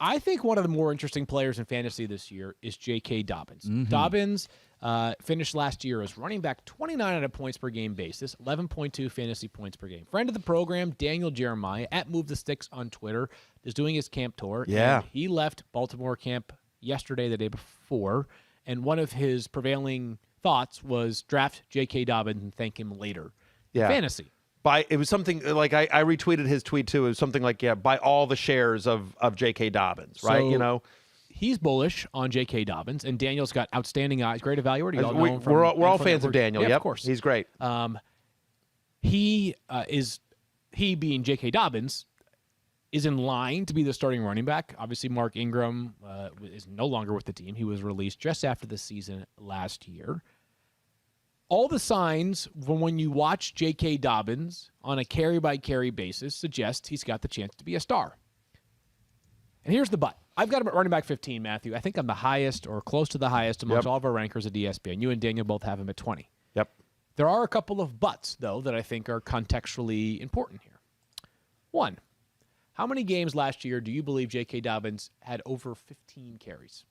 I think one of the more interesting players in fantasy this year is J.K. Dobbins. Dobbins finished last year as running back 29 on a points per game basis, 11.2 fantasy points per game. Friend of the program, Daniel Jeremiah, at Move the Sticks on Twitter, is doing his camp tour. Yeah. And he left Baltimore camp yesterday, the day before, and one of his prevailing thoughts was draft J.K. Dobbins and thank him later in fantasy. It was something like I retweeted his tweet too. It was something like, buy all the shares of J.K. Dobbins, right? So, he's bullish on J.K. Dobbins, and Daniel's got outstanding eyes, great evaluator. We're all fans of Daniel. Yeah, yep, of course. He's great. He being J.K. Dobbins, is in line to be the starting running back. Obviously, Mark Ingram is no longer with the team. He was released just after the season last year. All the signs from when you watch J.K. Dobbins on a carry-by-carry basis suggest he's got the chance to be a star. And here's the but. I've got him at running back 15, Matthew. I think I'm the highest or close to the highest amongst all of our rankers at ESPN. You and Daniel both have him at 20. Yep. There are a couple of buts, though, that I think are contextually important here. One, how many games last year do you believe J.K. Dobbins had over 15 carries?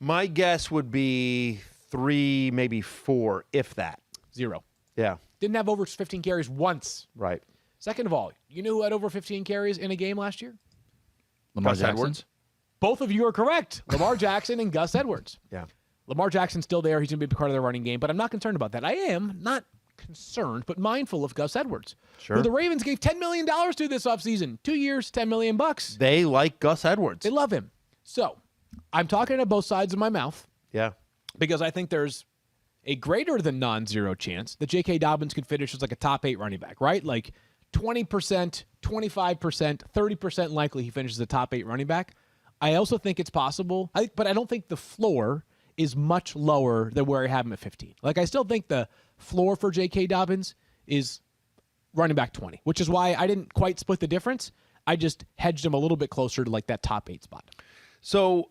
My guess would be 3, maybe 4, if that. 0. Yeah. Didn't have over 15 carries once. Right. Second of all, you know who had over 15 carries in a game last year? Gus Edwards. Both of you are correct. Lamar Jackson and Gus Edwards. Yeah. Lamar Jackson's still there. He's going to be part of their running game, but I'm not concerned about that. I am not concerned, but mindful of Gus Edwards. Sure. Who the Ravens gave $10 million to this offseason. 2 years, $10 million. They like Gus Edwards. They love him. So I'm talking at both sides of my mouth. Yeah. Because I think there's a greater than non-zero chance that J.K. Dobbins could finish as like a top 8 running back, right? Like 20%, 25%, 30% likely he finishes a top 8 running back. I also think it's possible, but I don't think the floor is much lower than where I have him at 15. Like, I still think the floor for J.K. Dobbins is running back 20, which is why I didn't quite split the difference. I just hedged him a little bit closer to like that top 8 spot. So,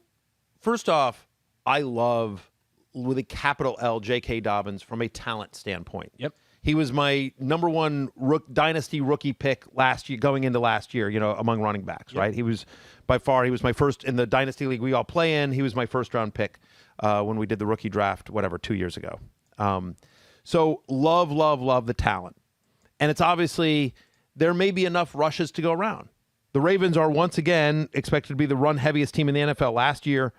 first off, I love, with a capital L, J.K. Dobbins from a talent standpoint. Yep. He was my number one dynasty rookie pick last year, going into last year, among running backs, right? He was, by far, he was my first in the dynasty league we all play in. He was my first round pick when we did the rookie draft, 2 years ago. So love the talent. And it's obviously, there may be enough rushes to go around. The Ravens are once again expected to be the run heaviest team in the NFL. Last year,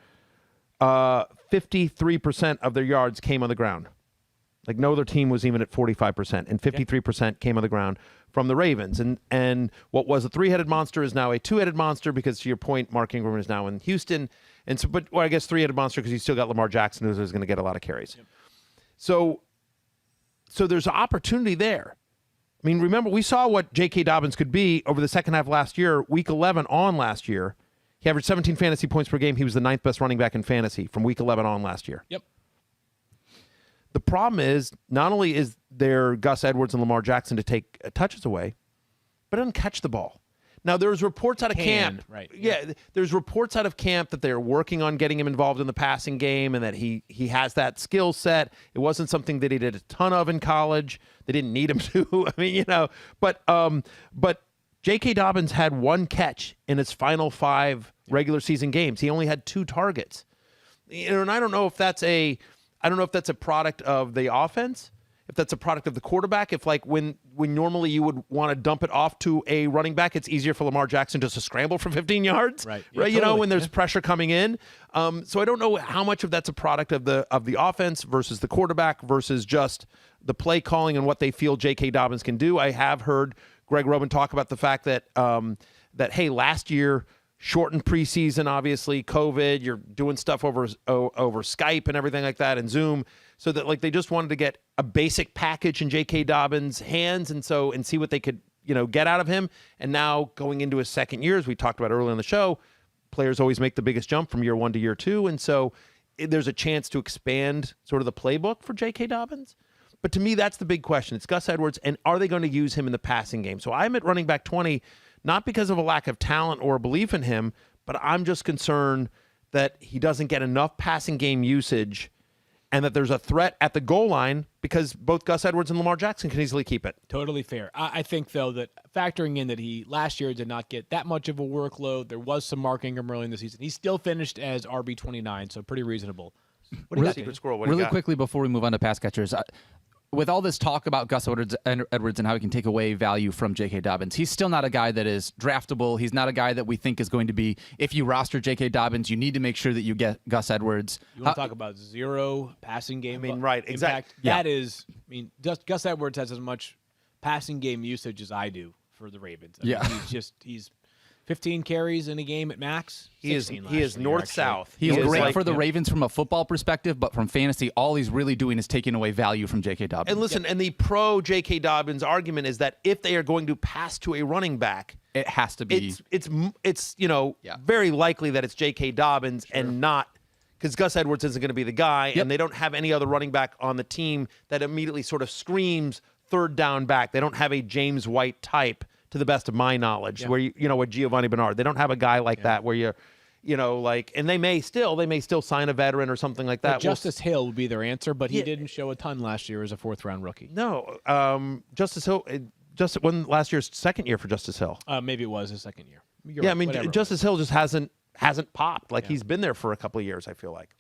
53% of their yards came on the ground. Like, no other team was even at 45%, and 53% came on the ground from the Ravens. And what was a 3-headed monster is now a 2-headed monster because, to your point, Mark Ingram is now in Houston. And so, but I guess 3-headed monster because you still got Lamar Jackson, who's going to get a lot of carries. Yep. So there's an opportunity there. I mean, remember, we saw what J.K. Dobbins could be over the second half of last year, week 11 on last year. He averaged 17 fantasy points per game. He was the 9th best running back in fantasy from week 11 on last year. Yep. The problem is, not only is there Gus Edwards and Lamar Jackson to take touches away, but doesn't catch the ball. Now, there's reports out of camp. Right. Yeah, there's reports out of camp that they're working on getting him involved in the passing game and that he has that skill set. It wasn't something that he did a ton of in college. They didn't need him to. I mean, but J.K. Dobbins had 1 catch in his final 5 regular season games. He only had 2 targets. And I don't know if that's a product of the offense, if that's a product of the quarterback, if like when normally you would want to dump it off to a running back, it's easier for Lamar Jackson just to scramble for 15 yards, right? Yeah, totally. When there's pressure coming in. So I don't know how much of that's a product of the offense versus the quarterback versus just the play calling and what they feel J.K. Dobbins can do. I have heard Greg Roman talk about the fact that hey, last year, shortened preseason, obviously, COVID, you're doing stuff over Skype and everything like that and Zoom, so that like they just wanted to get a basic package in J.K. Dobbins' hands and see what they could, get out of him. And now going into his second year, as we talked about earlier in the show, players always make the biggest jump from year 1 to year 2. And so there's a chance to expand sort of the playbook for J.K. Dobbins. But to me, that's the big question. It's Gus Edwards, and are they going to use him in the passing game? So I'm at running back 20, not because of a lack of talent or a belief in him, but I'm just concerned that he doesn't get enough passing game usage and that there's a threat at the goal line because both Gus Edwards and Lamar Jackson can easily keep it. Totally fair. I think, though, that factoring in that he last year did not get that much of a workload, there was some Mark Ingram early in the season. He still finished as RB29, so pretty reasonable. What do you got, Secret Squirrel? What do you Really got? quickly before we move on to pass catchers, with all this talk about Gus Edwards and how he can take away value from J.K. Dobbins, he's still not a guy that is draftable. He's not a guy that we think is going to be, if you roster J.K. Dobbins, you need to make sure that you get Gus Edwards. You want to talk about zero passing game? Right, exactly. That is, Gus Edwards has as much passing game usage as I do for the Ravens. I mean, he's 15 carries in a game at max. He is north-south. He is great for the Ravens from a football perspective, but from fantasy, all he's really doing is taking away value from J.K. Dobbins. And listen, and the pro J.K. Dobbins argument is that if they are going to pass to a running back, it has to be. It's very likely that it's J.K. Dobbins and not because Gus Edwards isn't going to be the guy, and they don't have any other running back on the team that immediately sort of screams third down back. They don't have a James White type, to the best of my knowledge, where with Giovanni Bernard. They don't have a guy like that where and they may still sign a veteran or something like that. But Justice Hill would be their answer, but he didn't show a ton last year as a fourth-round rookie. No, Justice Hill. When last year's second year for Justice Hill? Maybe it was his second year. You're right, Justice Hill just hasn't popped. He's been there for a couple of years, I feel like.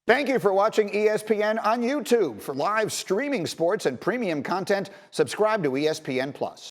Thank you for watching ESPN on YouTube. For live streaming sports and premium content, subscribe to ESPN+.